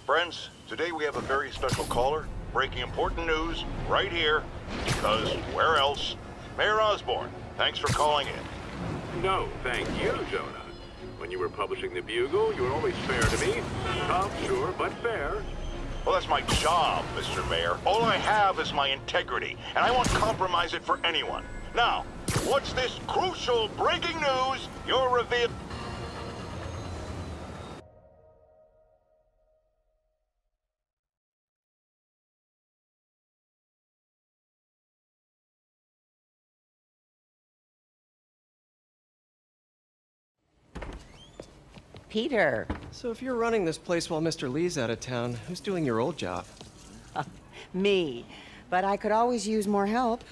Friends, today we have a very special caller, breaking important news right here, because where else? Mayor Osborn, thanks for calling in. No, thank you, Jonah. When you were publishing the Bugle, you were always fair to me. Tough, sure, but fair. Well, that's my job, Mr. Mayor. All I have is my integrity, and I won't compromise it for anyone. Now, what's this crucial breaking news you're revealing? Peter. So if you're running this place while Mr. Lee's out of town, who's doing your old job? Me. But I could always use more help.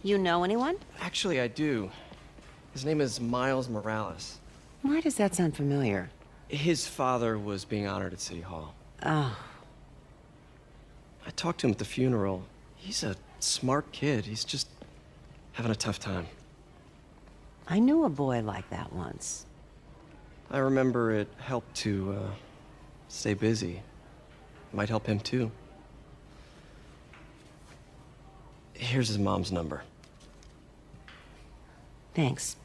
You know anyone? Actually, I do. His name is Miles Morales. Why does that sound familiar? His father was being honored at City Hall. Oh. I talked to him at the funeral. He's a smart kid. He's just having a tough time. I knew a boy like that once. I remember it helped to, stay busy. Might help him, too. Here's his mom's number. Thanks.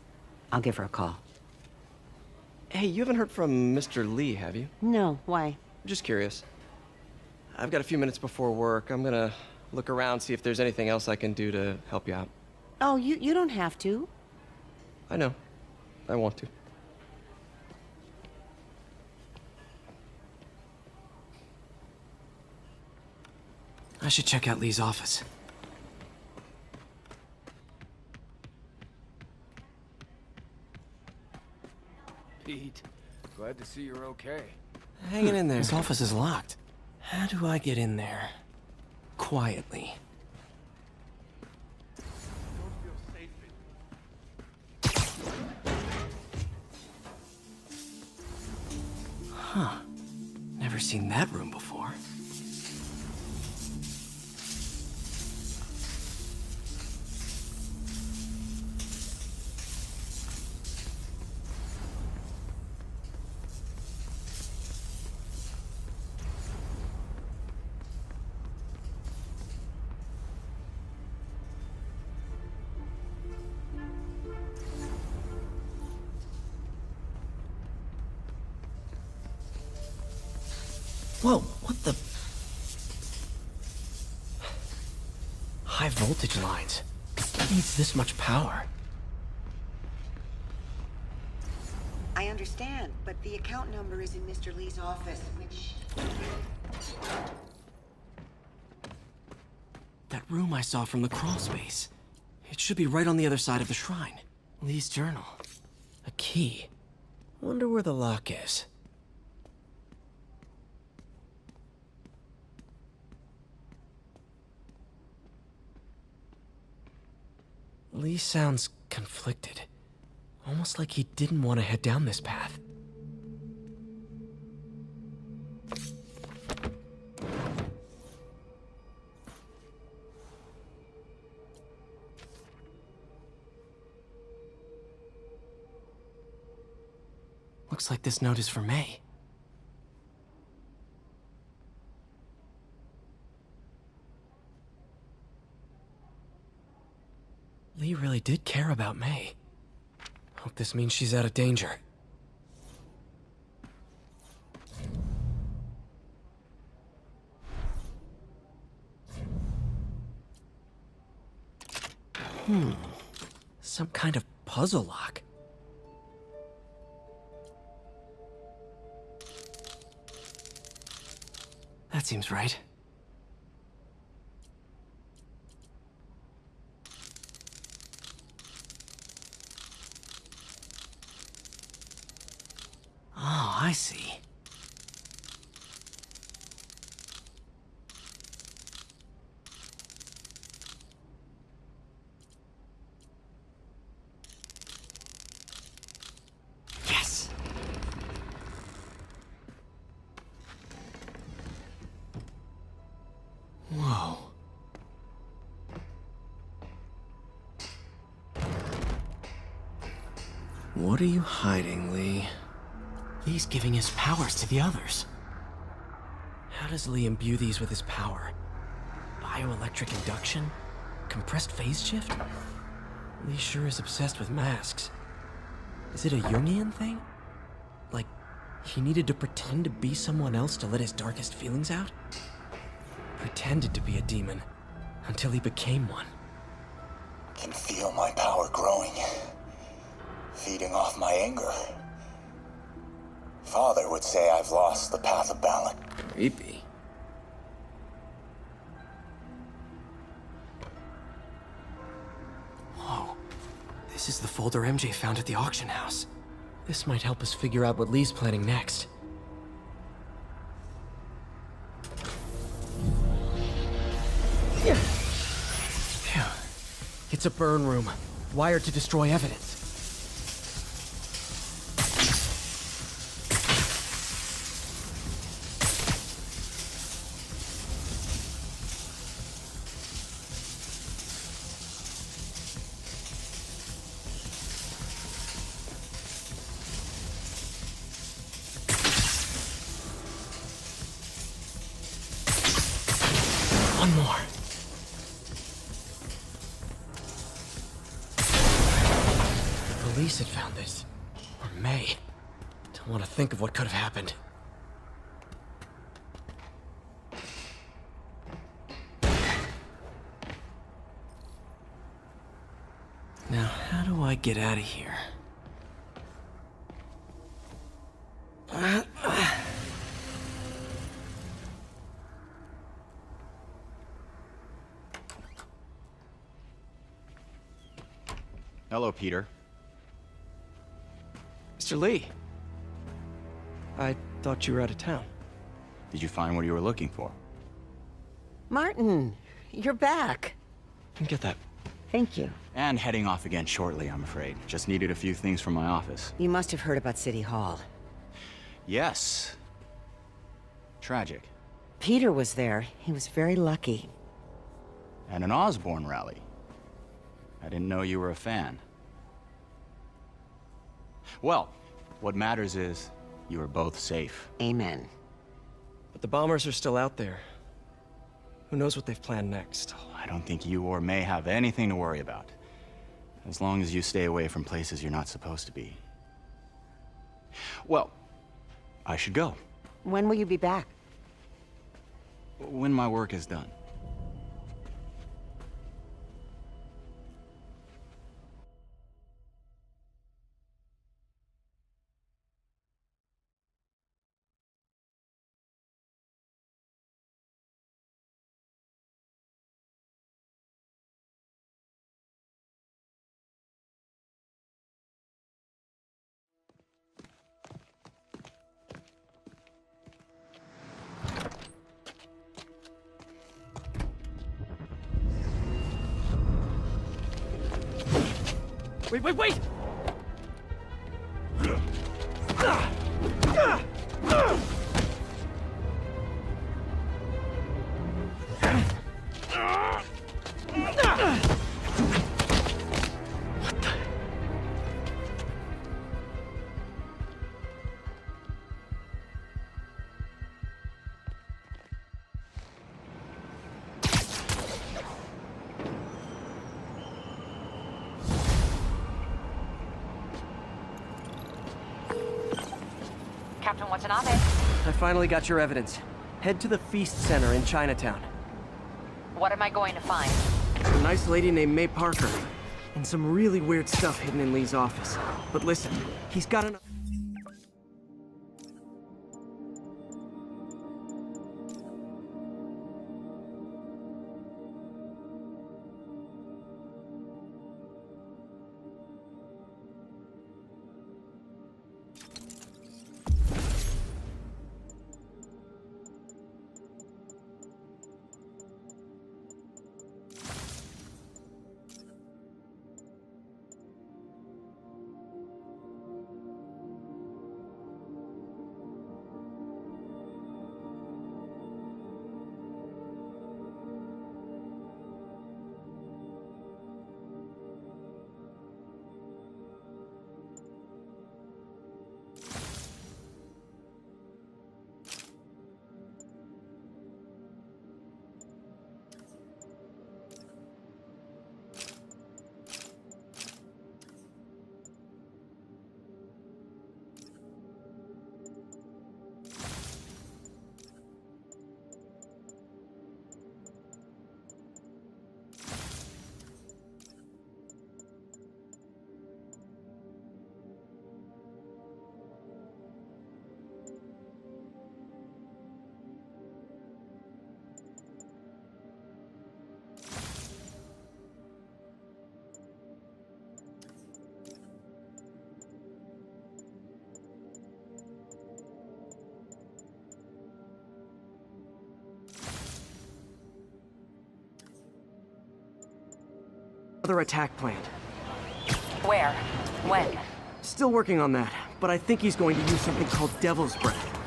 I'll give her a call. Hey, you haven't heard from Mr. Lee, have you? No, why? Just curious. I've got a few minutes before work. I'm gonna look around, see if there's anything else I can do to help you out. Oh, you don't have to. I know. I want to. I should check out Lee's office. Pete, glad to see you're okay. Hanging in there. His office is locked. How do I get in there? Quietly. Huh. Never seen that room before. Whoa, what the? High voltage lines. What needs this much power? I understand, but the account number is in Mr. Lee's office, which... That room I saw from the crawl space. It should be right on the other side of the shrine. Lee's journal. A key. Wonder where the lock is. Lee sounds conflicted. Almost like he didn't want to head down this path. Looks like this note is for May. Lee really did care about May. Hope this means she's out of danger. Some kind of puzzle lock. That seems right. Oh, I see. Yes! Whoa. What are you hiding, Lee? He's giving his powers to the others. How does Lee imbue these with his power? Bioelectric induction? Compressed phase shift? Lee sure is obsessed with masks. Is it a Jungian thing? Like, he needed to pretend to be someone else to let his darkest feelings out? Pretended to be a demon, until he became one. Can feel my power growing, feeding off my anger. Father would say I've lost the path of balance. Creepy. Whoa. This is the folder MJ found at the auction house. This might help us figure out what Lee's planning next. Phew. It's a burn room, wired to destroy evidence. One more. The police had found this. Or May. Don't want to think of what could have happened. Now, how do I get out of here? Hello, Peter. Mr. Lee. I thought you were out of town. Did you find what you were looking for? Martin, you're back. Get that. Thank you. And heading off again shortly, I'm afraid. Just needed a few things from my office. You must have heard about City Hall. Yes. Tragic. Peter was there. He was very lucky. And an Osborn rally. I didn't know you were a fan. Well, what matters is you are both safe. Amen. But the bombers are still out there. Who knows what they've planned next? I don't think you or May have anything to worry about. As long as you stay away from places you're not supposed to be. Well, I should go. When will you be back? When my work is done. Wait! Captain Watanabe. I finally got your evidence. Head to the Feast Center in Chinatown. What am I going to find? A nice lady named May Parker. And some really weird stuff hidden in Lee's office. But listen, he's got an... Another attack planned. Where? When? Still working on that, but I think he's going to use something called Devil's Breath.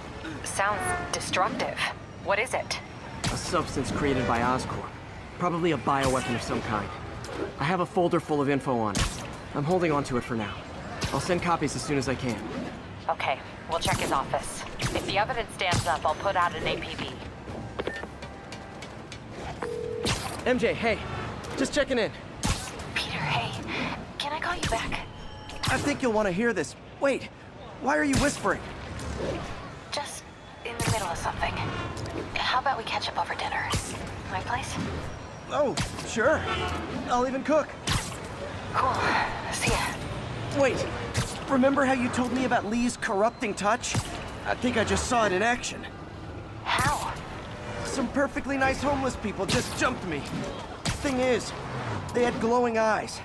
Sounds destructive. What is it? A substance created by Osborn. Probably a bioweapon of some kind. I have a folder full of info on it. I'm holding on to it for now. I'll send copies as soon as I can. Okay, we'll check his office. If the evidence stands up, I'll put out an APB. MJ, hey. Just checking in. Peter, hey. Can I call you back? I think you'll want to hear this. Wait, why are you whispering? Just in the middle of something. How about we catch up over dinner? My place? Oh, sure. I'll even cook. Cool. See ya. Wait, remember how you told me about Lee's corrupting touch? I think I just saw it in action. How? Some perfectly nice homeless people just jumped me. Thing is, they had glowing eyes.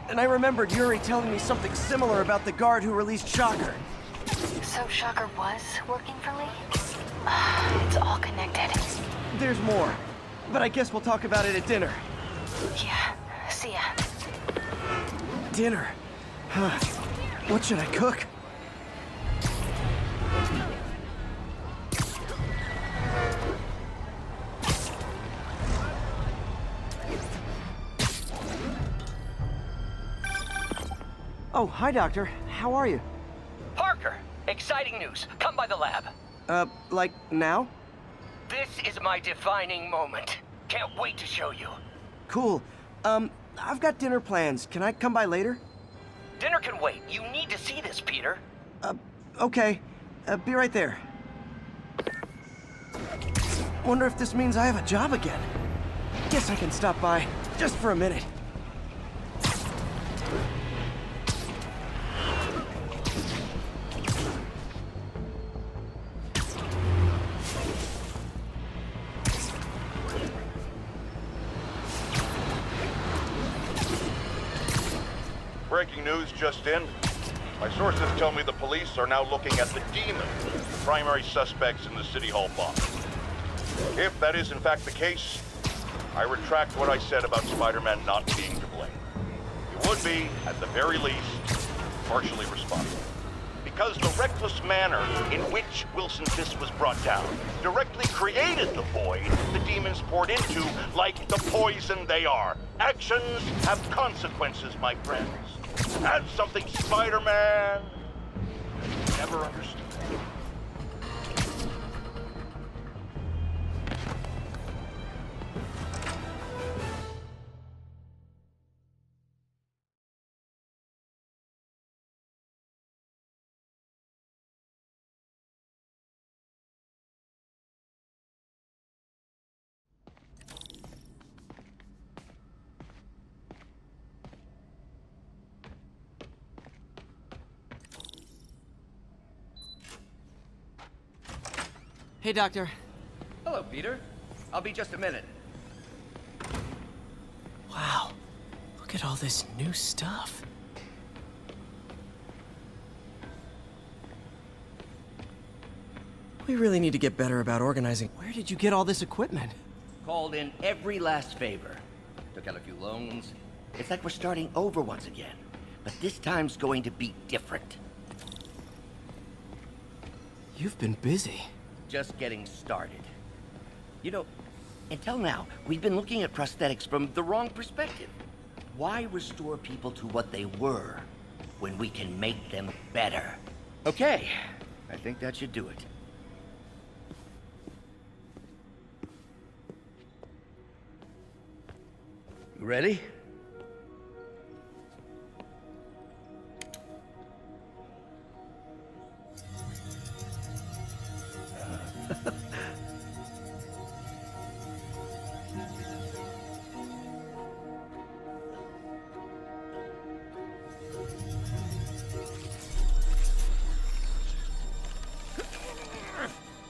And I remembered Yuri telling me something similar about the guard who released Shocker. So Shocker was working for Lee? It's all connected. There's more, but I guess we'll talk about it at dinner. Yeah. See ya. Dinner? Huh. What should I cook? Oh, hi, Doctor. How are you? Parker, exciting news. Come by the lab. Like now? This is my defining moment. Can't wait to show you. Cool. I've got dinner plans. Can I come by later? Dinner can wait. You need to see this, Peter. Okay. Be right there. Wonder if this means I have a job again. Guess I can stop by, just for a minute. Breaking news just in. My sources tell me the police are now looking at the Demon, the primary suspects in the City Hall bomb. If that is in fact the case, I retract what I said about Spider-Man not being to blame. He would be, at the very least, partially responsible. Because the reckless manner in which Wilson Fisk was brought down directly created the void the demons poured into, like the poison they are. Actions have consequences, my friends. That's something Spider-Man never understood. Hey, Doctor. Hello, Peter. I'll be just a minute. Wow. Look at all this new stuff. We really need to get better about organizing. Where did you get all this equipment? Called in every last favor. Took out a few loans. It's like we're starting over once again. But this time's going to be different. You've been busy. Just getting started. You know, until now, we've been looking at prosthetics from the wrong perspective. Why restore people to what they were when we can make them better? Okay, I think that should do it. You ready?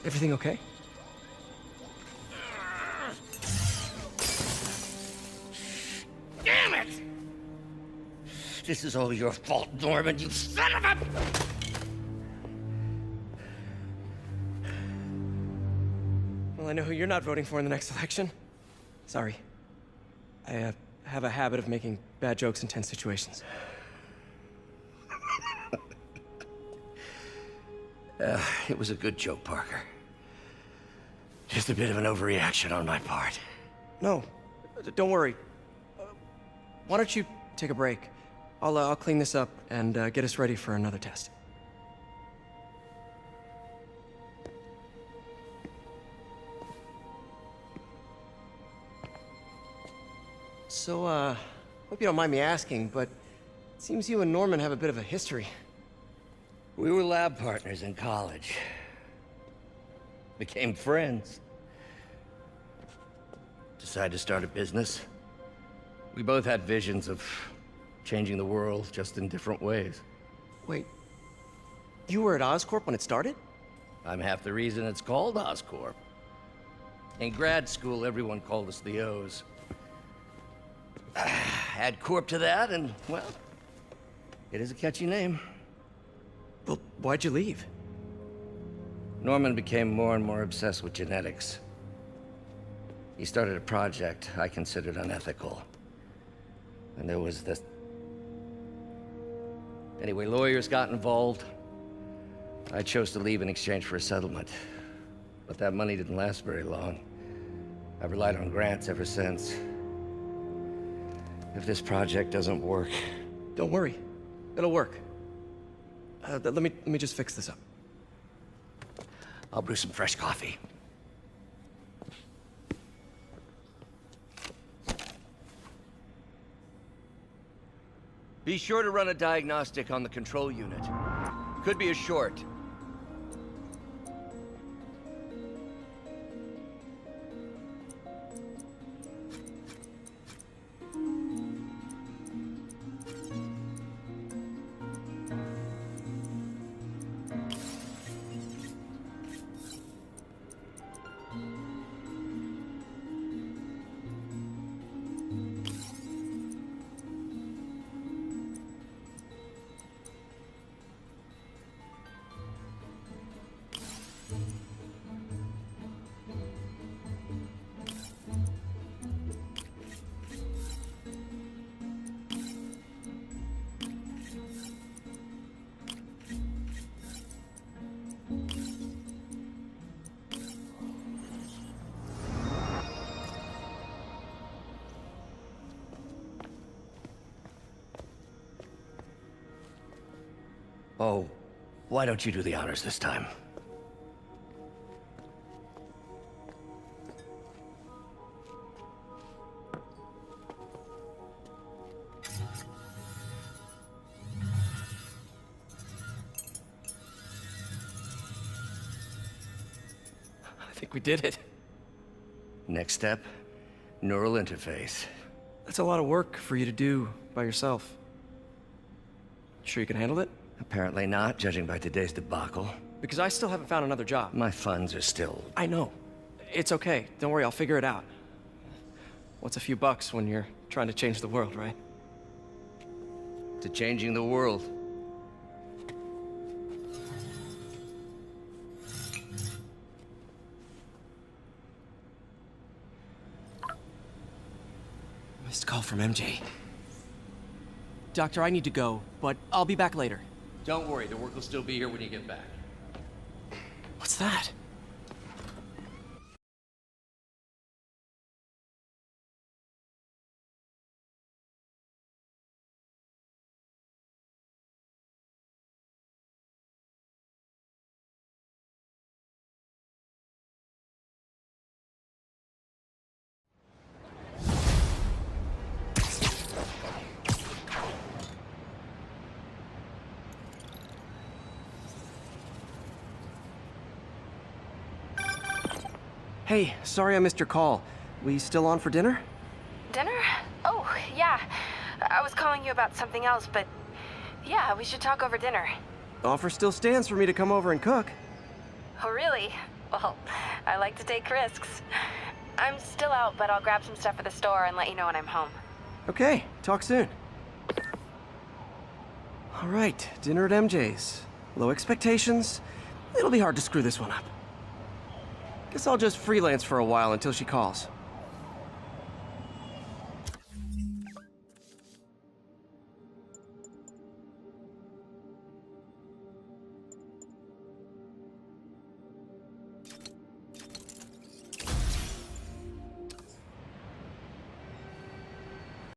Everything okay? Damn it! This is all your fault, Norman, you son of a... Well, I know who you're not voting for in the next election. Sorry. I have a habit of making bad jokes in tense situations. It was a good joke, Parker. Just a bit of an overreaction on my part. No, don't worry. Why don't you take a break? I'll clean this up and get us ready for another test. So, hope you don't mind me asking, but it seems you and Norman have a bit of a history. We were lab partners in college. Became friends. Decided to start a business. We both had visions of changing the world, just in different ways. Wait, you were at Oscorp when it started? I'm half the reason it's called Oscorp. In grad school, everyone called us the O's. Add Corp to that, and, well, it is a catchy name. Well, why'd you leave? Norman became more and more obsessed with genetics. He started a project I considered unethical. And there was this... Anyway, lawyers got involved. I chose to leave in exchange for a settlement. But that money didn't last very long. I've relied on grants ever since. If this project doesn't work... Don't worry. It'll work. Let me just fix this up. I'll brew some fresh coffee. Be sure to run a diagnostic on the control unit. Could be a short. Oh, why don't you do the honors this time? I think we did it. Next step, neural interface. That's a lot of work for you to do by yourself. Sure you can handle it? Apparently not, judging by today's debacle. Because I still haven't found another job. My funds are still... I know. It's okay. Don't worry, I'll figure it out. What's a few bucks when you're trying to change the world, right? to changing the world. Missed call from MJ. Doctor, I need to go, but I'll be back later. Don't worry, the work will still be here when you get back. What's that? Hey, sorry I missed your call. We still on for dinner? Dinner? Oh, yeah. I was calling you about something else, but yeah, we should talk over dinner. Offer still stands for me to come over and cook. Oh, really? Well, I like to take risks. I'm still out, but I'll grab some stuff at the store and let you know when I'm home. Okay, talk soon. All right, dinner at MJ's. Low expectations. It'll be hard to screw this one up. Guess I'll just freelance for a while until she calls.